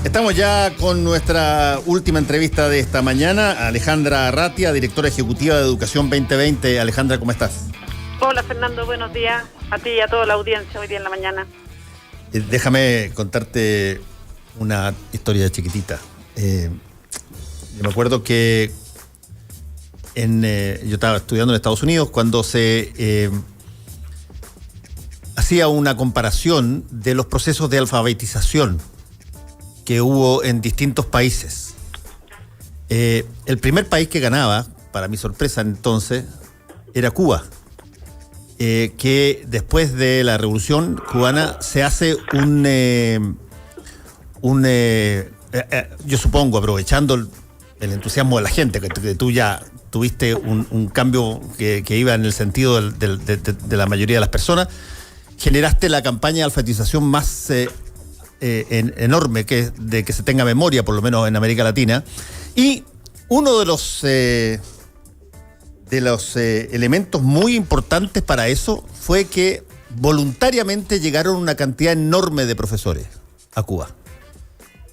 Estamos ya con nuestra última entrevista de esta mañana. Alejandra Arratia, directora ejecutiva de Educación 2020. Alejandra, ¿cómo estás? Hola Fernando, buenos días a ti y a toda la audiencia hoy día en la mañana. Déjame contarte una historia chiquitita. Yo me acuerdo que yo estaba estudiando en Estados Unidos cuando se hacía una comparación de los procesos de alfabetización que hubo en distintos países. El primer país que ganaba, para mi sorpresa entonces, era Cuba. Que después de la Revolución Cubana se hace yo supongo, aprovechando el entusiasmo de la gente, que tú ya tuviste un cambio que iba en el sentido de la mayoría de las personas, generaste la campaña de alfabetización más enorme de que se tenga memoria, por lo menos en América Latina. Y uno de los elementos muy importantes para eso fue que voluntariamente llegaron una cantidad enorme de profesores a Cuba,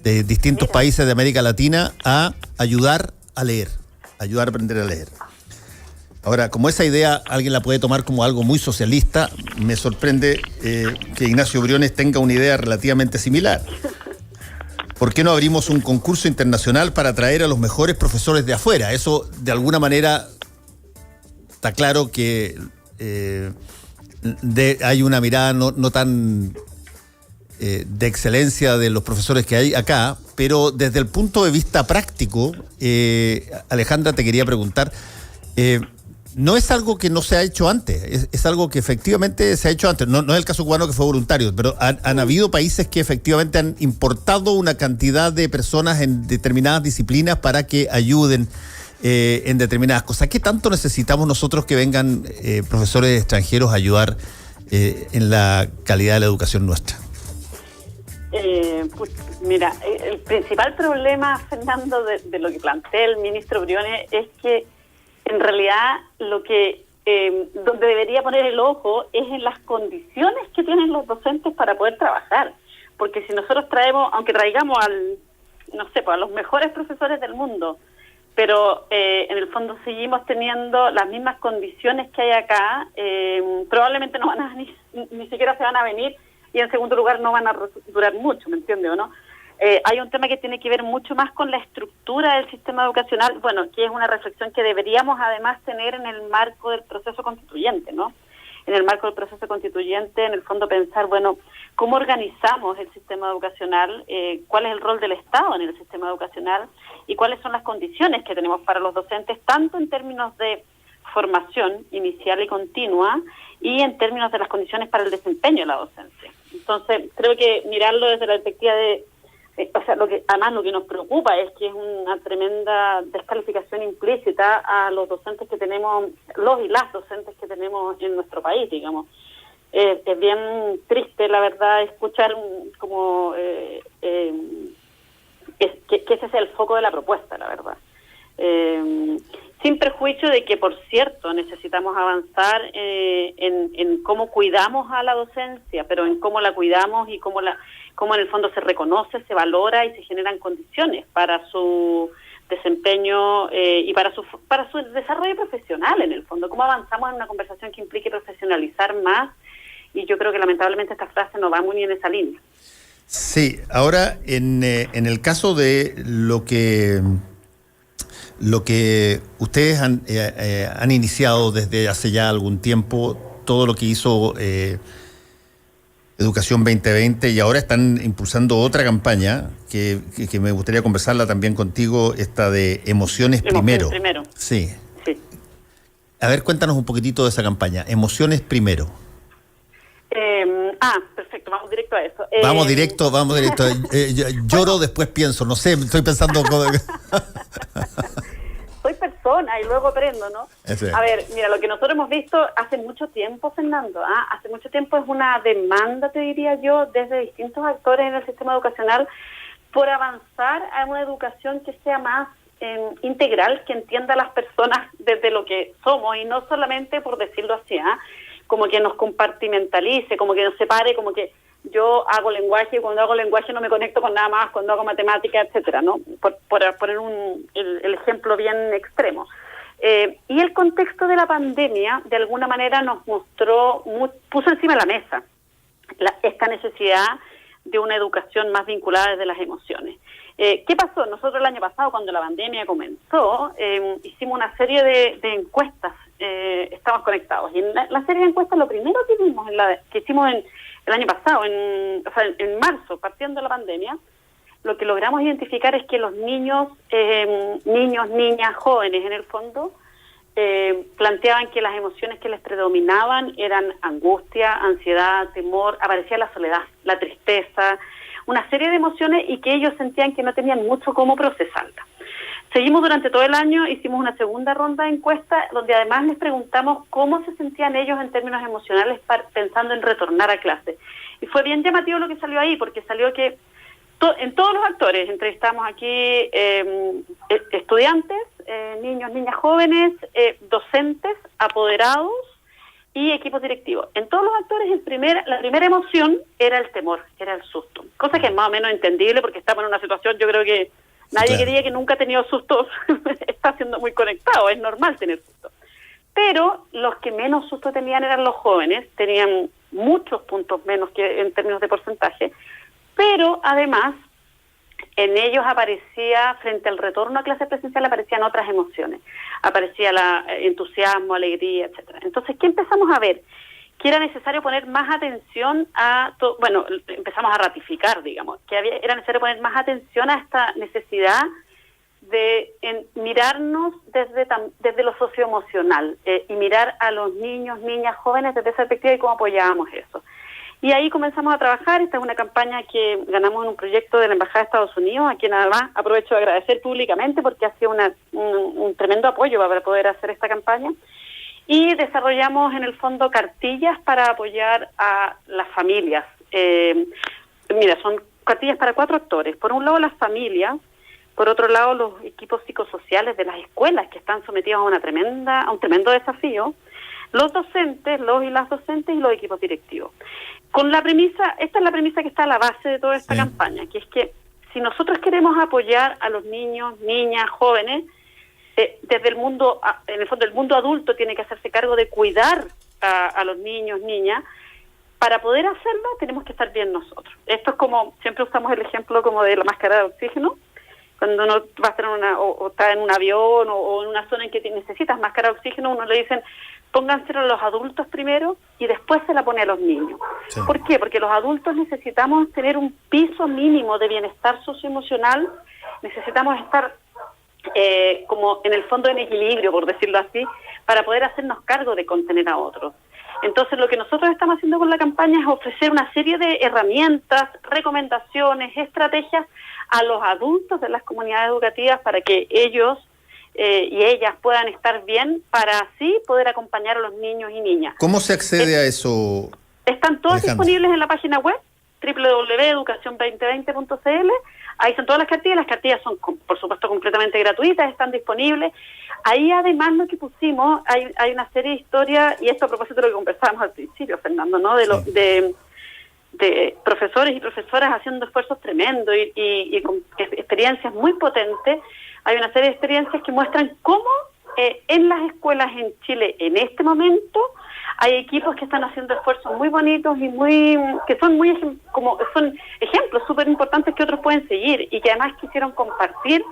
de distintos países de América Latina, a ayudar a leer, ayudar a aprender a leer. Ahora, como esa idea alguien la puede tomar como algo muy socialista, me sorprende que Ignacio Briones tenga una idea relativamente similar. ¿Por qué no abrimos un concurso internacional para atraer a los mejores profesores de afuera? Eso, de alguna manera, está claro que hay una mirada no tan de excelencia de los profesores que hay acá, pero desde el punto de vista práctico, Alejandra, te quería preguntar, no es algo que no se ha hecho antes, es algo que efectivamente se ha hecho antes. No es el caso cubano, que fue voluntario, pero han habido países que efectivamente han importado una cantidad de personas en determinadas disciplinas para que ayuden en determinadas cosas. ¿Qué tanto necesitamos nosotros que vengan profesores extranjeros a ayudar en la calidad de la educación nuestra? Pues mira, el principal problema, Fernando, de lo que plantea el ministro Briones es que en realidad lo que donde debería poner el ojo es en las condiciones que tienen los docentes para poder trabajar, porque si nosotros traemos, aunque traigamos a los mejores profesores del mundo, pero en el fondo seguimos teniendo las mismas condiciones que hay acá, probablemente no van a ni siquiera se van a venir, y en segundo lugar no van a durar mucho, ¿me entiende o no? Hay un tema que tiene que ver mucho más con la estructura del sistema educacional, bueno, que es una reflexión que deberíamos además tener en el marco del proceso constituyente, ¿no? En el marco del proceso constituyente, en el fondo pensar, bueno, ¿cómo organizamos el sistema educacional? ¿Cuál es el rol del Estado en el sistema educacional? ¿Y cuáles son las condiciones que tenemos para los docentes, tanto en términos de formación inicial y continua, y en términos de las condiciones para el desempeño de la docencia? Entonces, creo que mirarlo desde la perspectiva lo que nos preocupa es que es una tremenda descalificación implícita a los docentes que tenemos, los y las docentes que tenemos en nuestro país, digamos. Es bien triste, la verdad, escuchar que ese sea el foco de la propuesta, la verdad. Sin perjuicio de que, por cierto, necesitamos avanzar en cómo cuidamos a la docencia, pero en cómo la cuidamos y cómo en el fondo se reconoce, se valora y se generan condiciones para su desempeño y para su desarrollo profesional, en el fondo. Cómo avanzamos en una conversación que implique profesionalizar más, y yo creo que lamentablemente esta frase no va muy en esa línea. Sí, ahora en el caso de lo que ustedes han iniciado desde hace ya algún tiempo, todo lo que hizo Educación 2020, y ahora están impulsando otra campaña que me gustaría conversarla también contigo, esta de Emociones Primero. Sí. A ver, cuéntanos un poquitito de esa campaña, Emociones Primero. Perfecto, vamos directo a eso. Vamos directo. Lloro, después pienso, no sé, estoy pensando... Soy persona y luego aprendo, ¿no? Ese. A ver, mira, lo que nosotros hemos visto hace mucho tiempo, Fernando, hace mucho tiempo es una demanda, te diría yo, desde distintos actores en el sistema educacional por avanzar a una educación que sea más integral, que entienda a las personas desde lo que somos y no solamente por decirlo así, como que nos compartimentalice, como que nos separe, como que yo hago lenguaje y cuando hago lenguaje no me conecto con nada más, cuando hago matemática, etcétera, ¿no? Por poner el ejemplo bien extremo. Y el contexto de la pandemia, de alguna manera, nos mostró, puso encima de la mesa esta necesidad de una educación más vinculada desde las emociones. ¿Qué pasó? Nosotros el año pasado, cuando la pandemia comenzó, hicimos una serie de encuestas, estamos conectados, y en la serie de encuestas lo primero que vimos, que hicimos el año pasado, en marzo, partiendo de la pandemia, lo que logramos identificar es que los niños, niñas, jóvenes en el fondo, planteaban que las emociones que les predominaban eran angustia, ansiedad, temor, aparecía la soledad, la tristeza, una serie de emociones y que ellos sentían que no tenían mucho cómo procesarla. Seguimos durante todo el año, hicimos una segunda ronda de encuestas donde además les preguntamos cómo se sentían ellos en términos emocionales pensando en retornar a clase. Y fue bien llamativo lo que salió ahí, porque salió que en todos los actores, entrevistamos aquí estudiantes, niños, niñas jóvenes, docentes, apoderados y equipos directivos. En todos los actores la primera emoción era el temor, era el susto. Cosa que es más o menos entendible porque estamos en una situación, yo creo que nadie quería que nunca ha tenido sustos, está siendo muy conectado, es normal tener sustos. Pero los que menos susto tenían eran los jóvenes, tenían muchos puntos menos que en términos de porcentaje, pero además en ellos aparecía, frente al retorno a clases presenciales, aparecían otras emociones. Aparecía entusiasmo, alegría, etcétera. Entonces, ¿qué empezamos a ver? Que era necesario poner más atención empezamos a ratificar, digamos, que era necesario poner más atención a esta necesidad de mirarnos desde lo socioemocional y mirar a los niños, niñas, jóvenes desde esa perspectiva y cómo apoyábamos eso. Y ahí comenzamos a trabajar. Esta es una campaña que ganamos en un proyecto de la Embajada de Estados Unidos, a quien además aprovecho de agradecer públicamente porque ha sido un tremendo apoyo para poder hacer esta campaña. Y desarrollamos en el fondo cartillas para apoyar a las familias. Son cartillas para 4 actores. Por un lado las familias, por otro lado los equipos psicosociales de las escuelas que están sometidos a un tremendo desafío, los docentes, los y las docentes y los equipos directivos. Esta es la premisa que está a la base de toda esta campaña, que es que si nosotros queremos apoyar a los niños, niñas, jóvenes, desde el mundo, en el fondo el mundo adulto tiene que hacerse cargo de cuidar a los niños, niñas. Para poder hacerlo tenemos que estar bien nosotros. Esto es como, siempre usamos el ejemplo como de la máscara de oxígeno. Cuando uno va a estar o está en un avión o en una zona en que necesitas máscara de oxígeno, uno le dicen, pónganselo a los adultos primero y después se la pone a los niños. Sí. ¿Por qué? Porque los adultos necesitamos tener un piso mínimo de bienestar socioemocional, necesitamos estar como en el fondo en equilibrio, por decirlo así, para poder hacernos cargo de contener a otros. Entonces lo que nosotros estamos haciendo con la campaña es ofrecer una serie de herramientas, recomendaciones, estrategias a los adultos de las comunidades educativas para que ellos y ellas puedan estar bien para así poder acompañar a los niños y niñas. ¿Cómo se accede a eso? Están todos disponibles en la página web www.educacion2020.cl. Ahí son todas las cartillas son por supuesto completamente gratuitas, están disponibles. Ahí además lo que pusimos, hay una serie de historias, y esto a propósito de lo que conversábamos al principio, Fernando, ¿no? De profesores y profesoras haciendo esfuerzos tremendos y con experiencias muy potentes. Hay una serie de experiencias que muestran cómo en las escuelas en Chile en este momento hay equipos que están haciendo esfuerzos muy bonitos y que son son ejemplos súper importantes que otros pueden seguir y que además quisieron compartir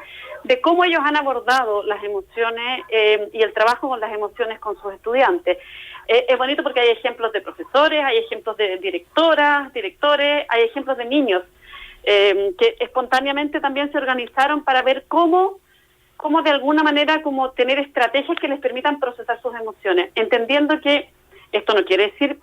de cómo ellos han abordado las emociones y el trabajo con las emociones con sus estudiantes. Es bonito porque hay ejemplos de profesores, hay ejemplos de directoras, directores, hay ejemplos de niños que espontáneamente también se organizaron para ver cómo de alguna manera como tener estrategias que les permitan procesar sus emociones, entendiendo que esto no quiere decir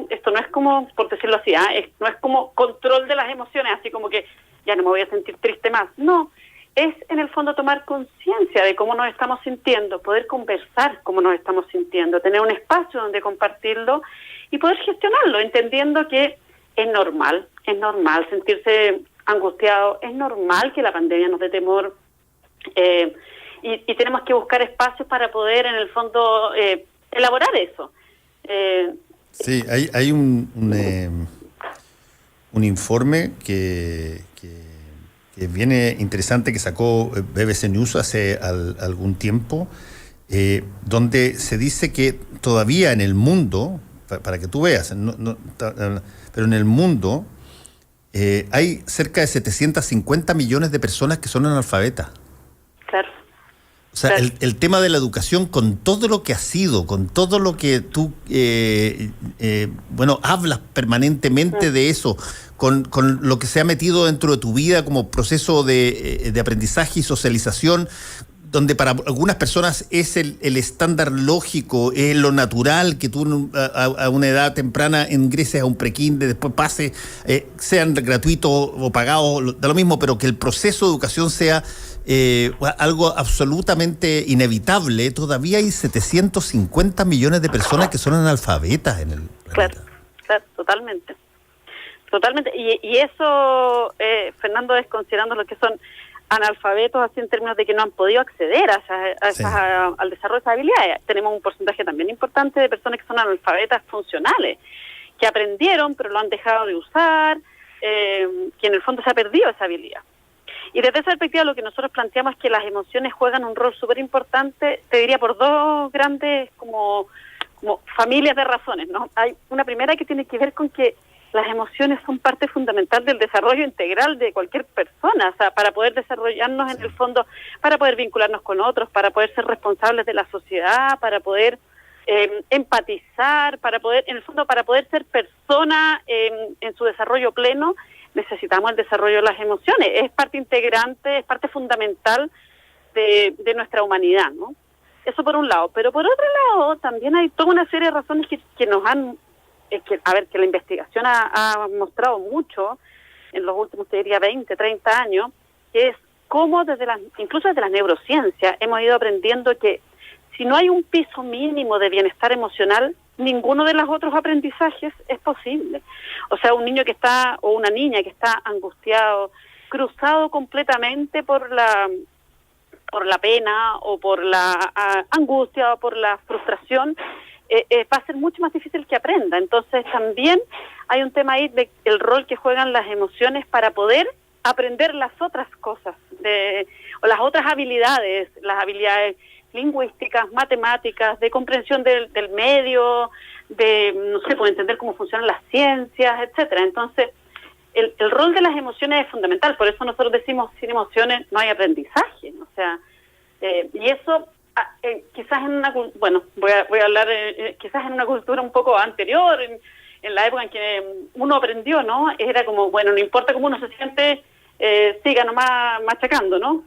esto no es como, por decirlo así, no es como control de las emociones, así como que ya no me voy a sentir triste más. No, es en el fondo tomar conciencia de cómo nos estamos sintiendo, poder conversar cómo nos estamos sintiendo, tener un espacio donde compartirlo y poder gestionarlo, entendiendo que es normal sentirse angustiado, es normal que la pandemia nos dé temor, y tenemos que buscar espacios para poder en el fondo elaborar eso. Sí, hay un informe que viene interesante, que sacó BBC News hace algún tiempo, donde se dice que todavía en el mundo, para que tú veas, pero en el mundo hay cerca de 750 millones de personas que son analfabetas. Claro. O sea, claro. el tema de la educación, con todo lo que ha sido, con todo lo que tú, hablas permanentemente de eso, con lo que se ha metido dentro de tu vida como proceso de aprendizaje y socialización, donde para algunas personas es el estándar lógico, es lo natural que tú a una edad temprana ingreses a un prekinder, después pases, sean gratuitos o pagados, da lo mismo, pero que el proceso de educación sea algo absolutamente inevitable. Todavía hay 750 millones de personas que son analfabetas en el planeta. Claro, totalmente. Y eso, Fernando, es considerando lo que son analfabetos, así en términos de que no han podido acceder al desarrollo de esas habilidades. Tenemos un porcentaje también importante de personas que son analfabetas funcionales, que aprendieron pero lo han dejado de usar, que en el fondo se ha perdido esa habilidad. Y desde esa perspectiva lo que nosotros planteamos es que las emociones juegan un rol súper importante, te diría por dos grandes como familias de razones, ¿no? Hay una primera que tiene que ver con que las emociones son parte fundamental del desarrollo integral de cualquier persona, o sea, para poder desarrollarnos en el fondo, para poder vincularnos con otros, para poder ser responsables de la sociedad, para poder empatizar, para poder, en el fondo, para poder ser persona en su desarrollo pleno, necesitamos el desarrollo de las emociones. Es parte integrante, es parte fundamental de nuestra humanidad, ¿no? Eso por un lado. Pero por otro lado, también hay toda una serie de razones que nos han... que la investigación ha mostrado mucho en los últimos, te diría, 20, 30 años, que es cómo incluso desde la neurociencia hemos ido aprendiendo que si no hay un piso mínimo de bienestar emocional, ninguno de los otros aprendizajes es posible. O sea, un niño o una niña que está angustiado, cruzado completamente por la pena o por la angustia o por la frustración, va a ser mucho más difícil que aprenda. Entonces también hay un tema ahí del rol que juegan las emociones para poder aprender las otras cosas, o las otras habilidades, las habilidades lingüísticas, matemáticas, de comprensión del medio, puede entender cómo funcionan las ciencias, etcétera. Entonces, el rol de las emociones es fundamental, por eso nosotros decimos, sin emociones no hay aprendizaje, o sea, y eso quizás voy a hablar quizás en una cultura un poco anterior, en la época en que uno aprendió, ¿no? Era como, no importa cómo uno se siente, siga nomás machacando, ¿no?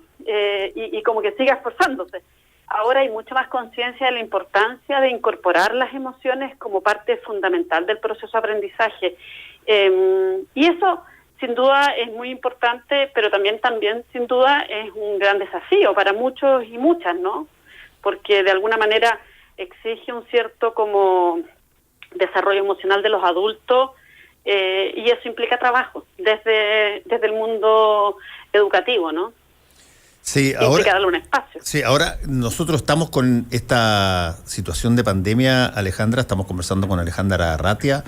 Y como que siga esforzándose. Ahora hay mucha más conciencia de la importancia de incorporar las emociones como parte fundamental del proceso de aprendizaje. Y eso, sin duda, es muy importante, pero también sin duda, es un gran desafío para muchos y muchas, ¿no? Porque de alguna manera exige un cierto como desarrollo emocional de los adultos, y eso implica trabajo desde el mundo educativo, ¿no? Sí, implica darle un espacio. Sí, ahora nosotros estamos con esta situación de pandemia, Alejandra, estamos conversando con Alejandra Arratia,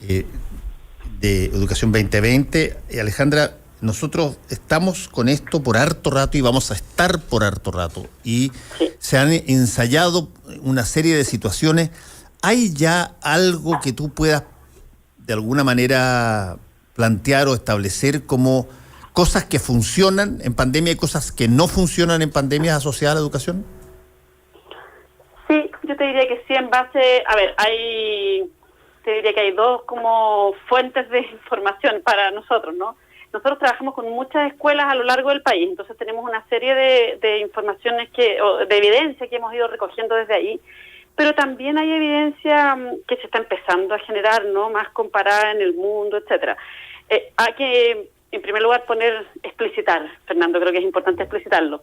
de Educación 2020. Alejandra, nosotros estamos con esto por harto rato y vamos a estar por harto rato. Y sí, se han ensayado una serie de situaciones. ¿Hay ya algo que tú puedas de alguna manera plantear o establecer como cosas que funcionan en pandemia y cosas que no funcionan en pandemia asociadas a la educación? Sí, yo te diría que sí, en base... te diría que hay dos como fuentes de información para nosotros, ¿no? Nosotros trabajamos con muchas escuelas a lo largo del país, entonces tenemos una serie de informaciones de evidencia que hemos ido recogiendo desde ahí, pero también hay evidencia que se está empezando a generar, ¿no? Más comparada en el mundo, etcétera. Hay que, en primer lugar, explicitar, Fernando, creo que es importante explicitarlo,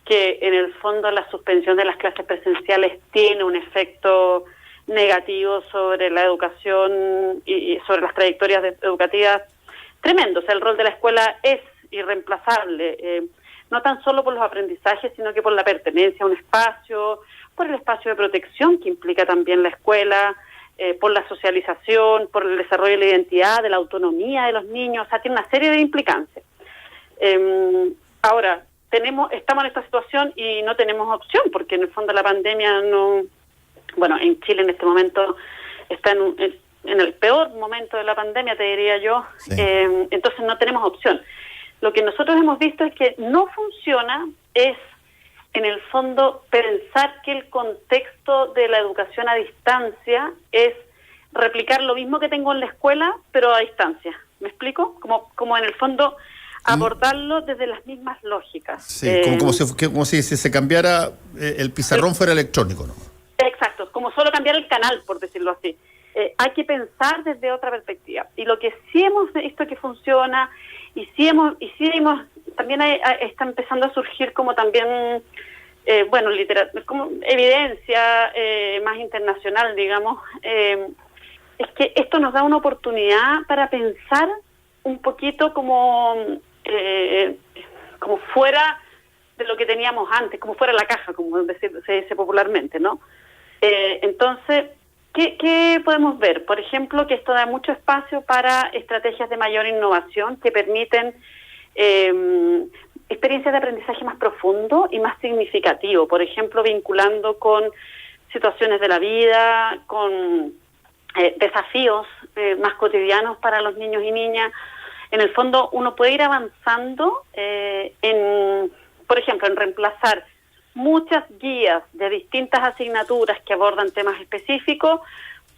que en el fondo la suspensión de las clases presenciales tiene un efecto negativo sobre la educación y sobre las trayectorias educativas tremendo. O sea, el rol de la escuela es irreemplazable, no tan solo por los aprendizajes, sino que por la pertenencia a un espacio, por el espacio de protección que implica también la escuela, por la socialización, por el desarrollo de la identidad, de la autonomía de los niños, o sea, tiene una serie de implicancias. Ahora, estamos en esta situación y no tenemos opción, porque en el fondo la pandemia en Chile en este momento está en el peor momento de la pandemia, te diría yo, sí. Entonces no tenemos opción. Lo que nosotros hemos visto es que no funciona, es en el fondo pensar que el contexto de la educación a distancia es replicar lo mismo que tengo en la escuela, pero a distancia. ¿Me explico? Como en el fondo abordarlo desde las mismas lógicas. Sí, como si se cambiara, el pizarrón fuera electrónico, ¿no? Exacto, como solo cambiar el canal, por decirlo así. Hay que pensar desde otra perspectiva. Y lo que sí hemos visto que funciona, también está empezando a surgir como también, como evidencia más internacional, digamos, es que esto nos da una oportunidad para pensar un poquito como fuera de lo que teníamos antes, como fuera de la caja, como se dice popularmente, ¿no? Entonces, ¿qué podemos ver? Por ejemplo, que esto da mucho espacio para estrategias de mayor innovación que permiten experiencias de aprendizaje más profundo y más significativo. Por ejemplo, vinculando con situaciones de la vida, con desafíos más cotidianos para los niños y niñas. En el fondo, uno puede ir avanzando por ejemplo, en reemplazar muchas guías de distintas asignaturas que abordan temas específicos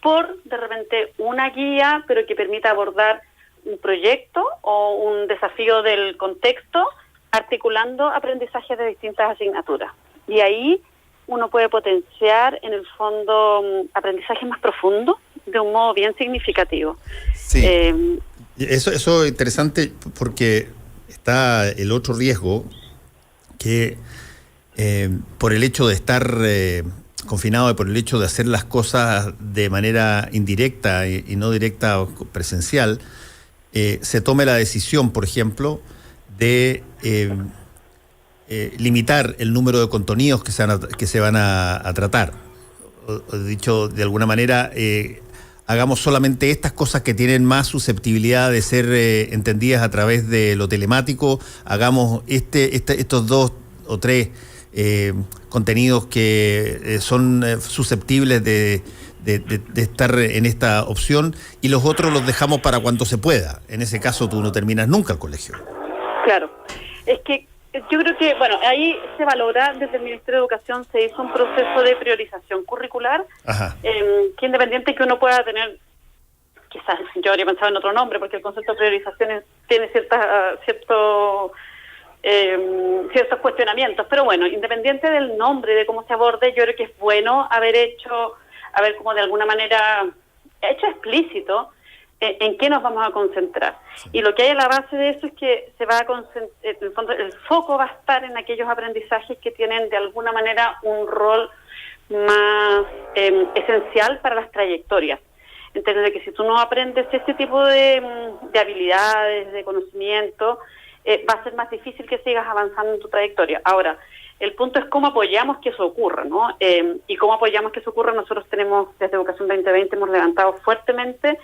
por, de repente, una guía, pero que permita abordar un proyecto o un desafío del contexto, articulando aprendizajes de distintas asignaturas. Y ahí uno puede potenciar, en el fondo, aprendizaje más profundo, de un modo bien significativo. Sí. Eso es interesante porque está el otro riesgo que por el hecho de estar confinado y por el hecho de hacer las cosas de manera indirecta y no directa o presencial, se tome la decisión, por ejemplo, de limitar el número de contenidos que se van a tratar. O dicho de alguna manera, hagamos solamente estas cosas que tienen más susceptibilidad de ser entendidas a través de lo telemático, hagamos estos 2 o 3 contenidos que son susceptibles de estar en esta opción, y los otros los dejamos para cuando se pueda. En ese caso tú no terminas nunca el colegio. Claro, es que yo creo que, ahí se valora, desde el Ministerio de Educación se hizo un proceso de priorización curricular, que independiente que uno pueda tener, quizás yo habría pensado en otro nombre, porque el concepto de priorización tiene ciertos cuestionamientos, pero bueno, independiente del nombre, de cómo se aborde, yo creo que es bueno haber como de alguna manera hecho explícito en qué nos vamos a concentrar. Sí. Y lo que hay a la base de eso es que se va a en el fondo, el foco va a estar en aquellos aprendizajes que tienen de alguna manera un rol más esencial para las trayectorias. Entender que si tú no aprendes este tipo de habilidades, de conocimiento, va a ser más difícil que sigas avanzando en tu trayectoria. Ahora, el punto es cómo apoyamos que eso ocurra, ¿no? Y cómo apoyamos que eso ocurra, nosotros tenemos, desde Educación 2020, hemos levantado fuertemente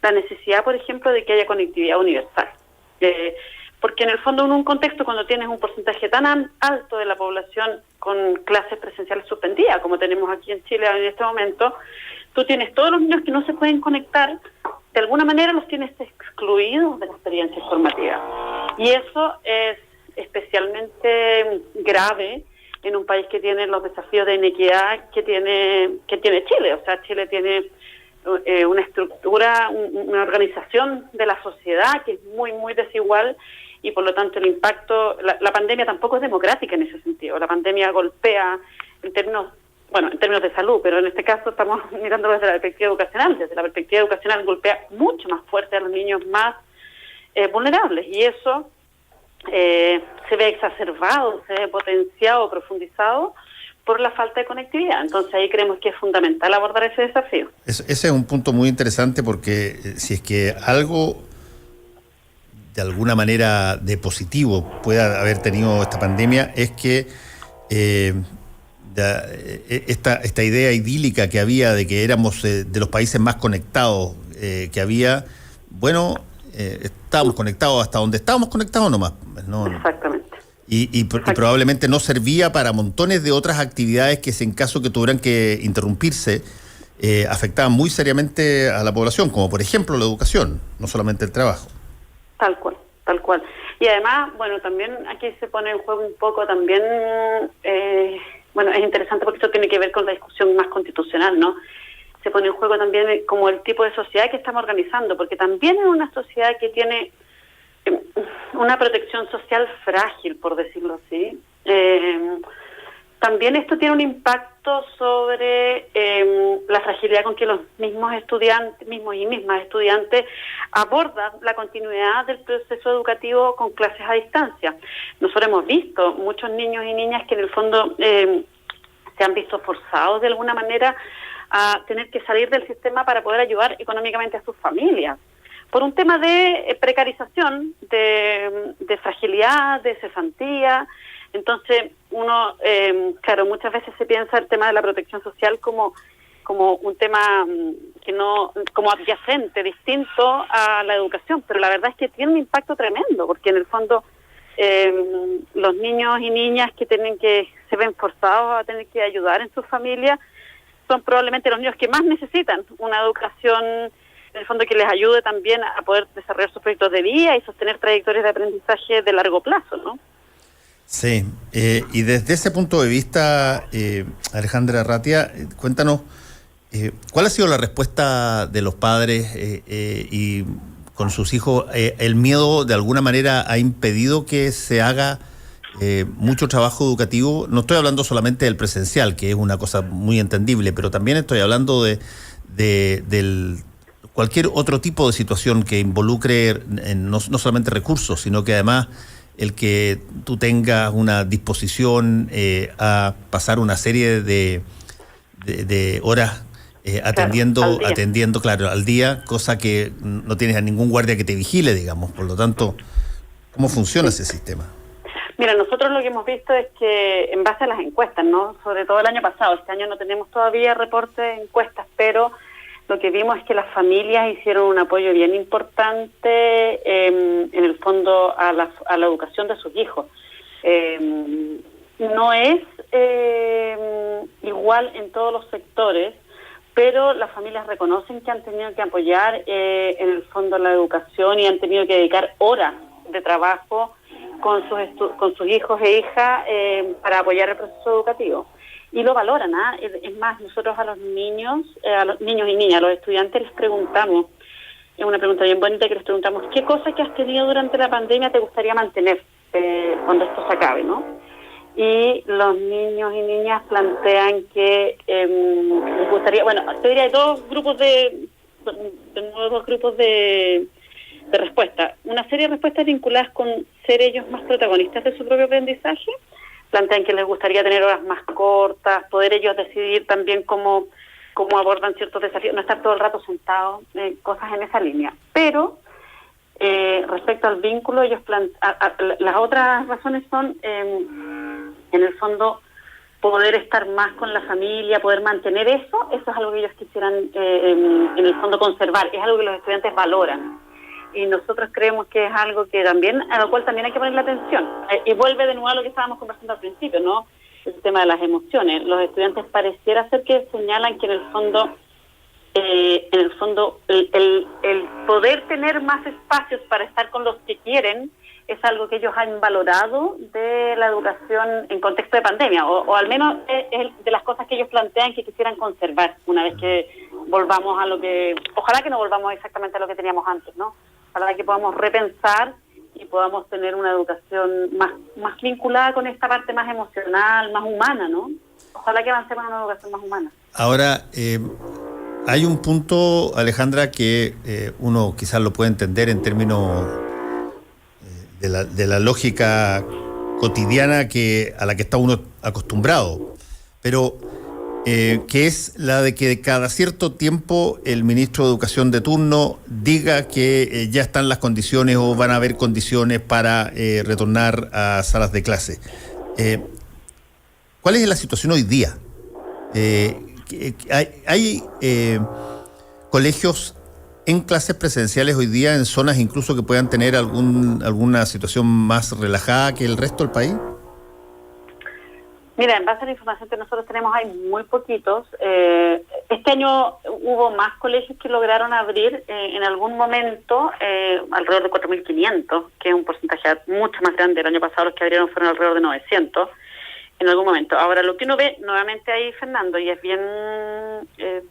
la necesidad, por ejemplo, de que haya conectividad universal. Porque en el fondo, en un contexto, cuando tienes un porcentaje tan alto de la población con clases presenciales suspendidas, como tenemos aquí en Chile en este momento, tú tienes todos los niños que no se pueden conectar, de alguna manera los tienes excluidos de la experiencia formativa. Y eso es especialmente grave en un país que tiene los desafíos de inequidad que tiene Chile. O sea, Chile tiene una estructura, una organización de la sociedad que es muy, muy desigual, y por lo tanto el impacto, la pandemia tampoco es democrática en ese sentido. La pandemia golpea en términos de salud, pero en este caso estamos mirando desde la perspectiva educacional. Desde la perspectiva educacional golpea mucho más fuerte a los niños más vulnerables, y eso se ve exacerbado, se ve potenciado, profundizado por la falta de conectividad. Entonces ahí creemos que es fundamental abordar ese desafío. Ese es un punto muy interesante, porque si es que algo de alguna manera de positivo pueda haber tenido esta pandemia, es que esta idea idílica que había de que éramos de los países más conectados que había, bueno, estábamos conectados hasta donde estábamos conectados nomás. No, Exactamente. Y probablemente no servía para montones de otras actividades que, en caso que tuvieran que interrumpirse, afectaban muy seriamente a la población, como por ejemplo la educación, no solamente el trabajo. Tal cual, tal cual. Y además, bueno, también aquí se pone en juego un poco también, bueno, es interesante porque esto tiene que ver con la discusión más constitucional, ¿no? Se pone en juego también como el tipo de sociedad que estamos organizando, porque también es una sociedad que tiene una protección social frágil, por decirlo así. También esto tiene un impacto sobre la fragilidad con que los mismos y mismas estudiantes abordan la continuidad del proceso educativo con clases a distancia. Nosotros hemos visto muchos niños y niñas que en el fondo se han visto forzados de alguna manera a tener que salir del sistema para poder ayudar económicamente a sus familias, por un tema de precarización, de fragilidad, de cesantía. Entonces, uno, claro, muchas veces se piensa el tema de la protección social como un tema que no, como adyacente, distinto a la educación, pero la verdad es que tiene un impacto tremendo, porque en el fondo los niños y niñas que se ven forzados a tener que ayudar en sus familias son probablemente los niños que más necesitan una educación, en el fondo, que les ayude también a poder desarrollar sus proyectos de vida y sostener trayectorias de aprendizaje de largo plazo, ¿no? Sí, y desde ese punto de vista, Alejandra Arratia, cuéntanos, ¿cuál ha sido la respuesta de los padres y con sus hijos? ¿El miedo de alguna manera ha impedido que se haga mucho trabajo educativo? No estoy hablando solamente del presencial, que es una cosa muy entendible, pero también estoy hablando del cualquier otro tipo de situación que involucre no solamente recursos, sino que además el que tú tengas una disposición a pasar una serie de horas atendiendo, claro, al día, cosa que no tienes a ningún guardia que te vigile, digamos. Por lo tanto, ¿cómo funciona ese sistema? Mira, nosotros lo que hemos visto es que en base a las encuestas, ¿no? Sobre todo el año pasado, este año no tenemos todavía reportes de encuestas, pero lo que vimos es que las familias hicieron un apoyo bien importante en el fondo a la educación de sus hijos. No es igual en todos los sectores, pero las familias reconocen que han tenido que apoyar en el fondo la educación y han tenido que dedicar horas de trabajo con sus hijos e hijas para apoyar el proceso educativo. Y lo valoran, ¿ah? Es más, nosotros a los niños y niñas, a los estudiantes les preguntamos, es una pregunta bien bonita que les preguntamos, ¿qué cosas que has tenido durante la pandemia te gustaría mantener cuando esto se acabe, ¿no? Y los niños y niñas plantean que les gustaría, bueno, te diría dos grupos de respuesta. Una serie de respuestas vinculadas con ser ellos más protagonistas de su propio aprendizaje. Plantean que les gustaría tener horas más cortas, poder ellos decidir también cómo abordan ciertos desafíos, no estar todo el rato sentados, cosas en esa línea. Pero respecto al vínculo, ellos las otras razones son, en el fondo, poder estar más con la familia, poder mantener eso es algo que ellos quisieran, en el fondo, conservar, es algo que los estudiantes valoran. Y nosotros creemos que es algo que también, a lo cual también hay que ponerle atención. Y vuelve de nuevo a lo que estábamos conversando al principio, ¿no? El tema de las emociones. Los estudiantes pareciera ser que señalan que en el fondo el poder tener más espacios para estar con los que quieren es algo que ellos han valorado de la educación en contexto de pandemia, o al menos es de las cosas que ellos plantean que quisieran conservar una vez que volvamos a lo que, ojalá que no volvamos exactamente a lo que teníamos antes, ¿no? Ojalá que podamos repensar y podamos tener una educación más vinculada con esta parte más emocional, más humana, ¿no? Ojalá que avancemos en una educación más humana. Ahora, hay un punto, Alejandra, que uno quizás lo puede entender en términos de la lógica cotidiana a la que está uno acostumbrado, pero que es la de que cada cierto tiempo el ministro de Educación de turno diga que ya están las condiciones o van a haber condiciones para retornar a salas de clase. ¿Cuál es la situación hoy día? ¿Hay colegios en clases presenciales hoy día en zonas incluso que puedan tener alguna situación más relajada que el resto del país? Mira, en base a la información que nosotros tenemos hay muy poquitos. Este año hubo más colegios que lograron abrir en algún momento, alrededor de 4.500, que es un porcentaje mucho más grande. El año pasado los que abrieron fueron alrededor de 900 en algún momento. Ahora, lo que uno ve nuevamente ahí, Fernando, y es bien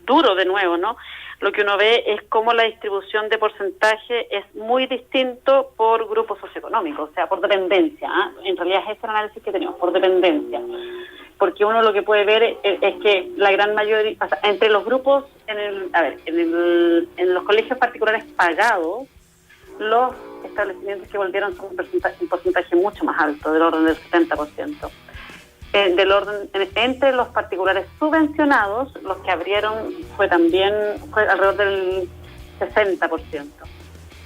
duro de nuevo, ¿no? Lo que uno ve es cómo la distribución de porcentaje es muy distinto por grupos socioeconómicos, o sea, por dependencia. En realidad es ese el análisis que tenemos, por dependencia. Porque uno lo que puede ver es que la gran mayoría, o sea, entre los grupos, en los colegios particulares pagados, los establecimientos que volvieron son un porcentaje mucho más alto, del orden del 70%. Entre los particulares subvencionados, los que abrieron fue alrededor del 60%.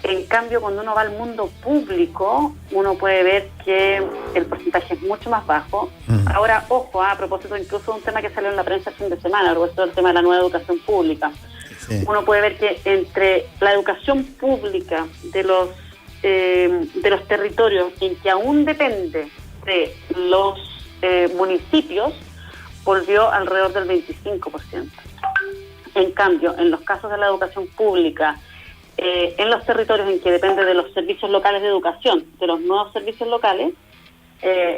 En cambio, cuando uno va al mundo público, uno puede ver que el porcentaje es mucho más bajo. Ahora, ojo, a propósito incluso de un tema que salió en la prensa el fin de semana, algo del tema de la nueva educación pública. Sí. Uno puede ver que entre la educación pública de los territorios en que aún depende de los municipios, volvió alrededor del 25%. En cambio, en los casos de la educación pública, en los territorios en que depende de los servicios locales de educación, de los nuevos servicios locales,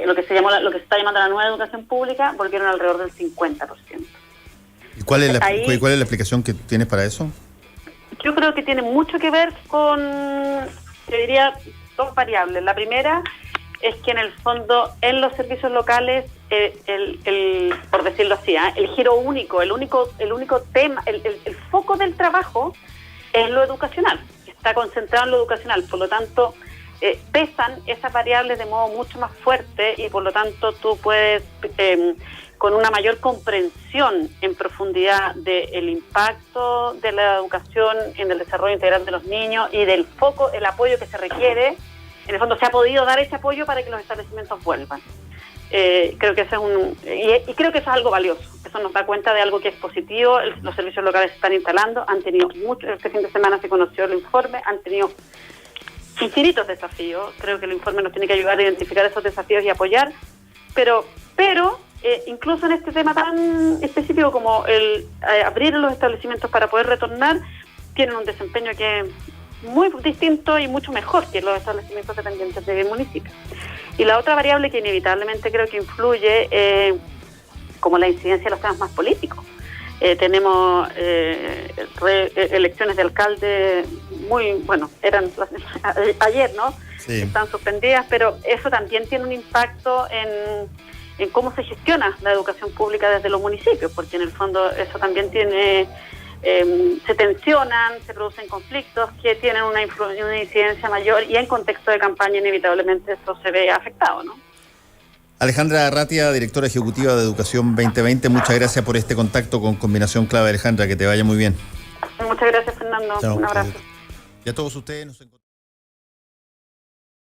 lo que se está llamando la nueva educación pública, volvieron alrededor del 50%. ¿Y cuál es la explicación que tienes para eso? Yo creo que tiene mucho que ver con, yo diría, dos variables. La primera es que en el fondo en los servicios locales por decirlo así, el giro único, el único tema, el foco del trabajo es lo educacional, está concentrado en lo educacional, por lo tanto pesan esas variables de modo mucho más fuerte y por lo tanto tú puedes con una mayor comprensión en profundidad del impacto de la educación en el desarrollo integral de los niños y del foco, el apoyo que se requiere. En el fondo se ha podido dar ese apoyo para que los establecimientos vuelvan. Creo que eso es creo que eso es algo valioso. Eso nos da cuenta de algo que es positivo. Los servicios locales se están instalando, han tenido este fin de semana se conoció el informe, han tenido infinitos desafíos. Creo que el informe nos tiene que ayudar a identificar esos desafíos y apoyar, pero incluso en este tema tan específico como el abrir los establecimientos para poder retornar, tienen un desempeño que es muy distinto y mucho mejor que los establecimientos dependientes del municipio. Y la otra variable que inevitablemente creo que influye, como la incidencia de los temas más políticos. Tenemos elecciones de alcalde eran ayer, ¿no? Sí. Están suspendidas, pero eso también tiene un impacto en cómo se gestiona la educación pública desde los municipios, porque en el fondo eso también tiene... se tensionan, se producen conflictos que tienen una incidencia mayor y en contexto de campaña inevitablemente esto se ve afectado, ¿no? Alejandra Arratia, directora ejecutiva de Educación 2020, muchas gracias por este contacto con Combinación Clave, Alejandra, que te vaya muy bien. Muchas gracias, Fernando. Chao. Un abrazo. Y a todos ustedes nos encontramos.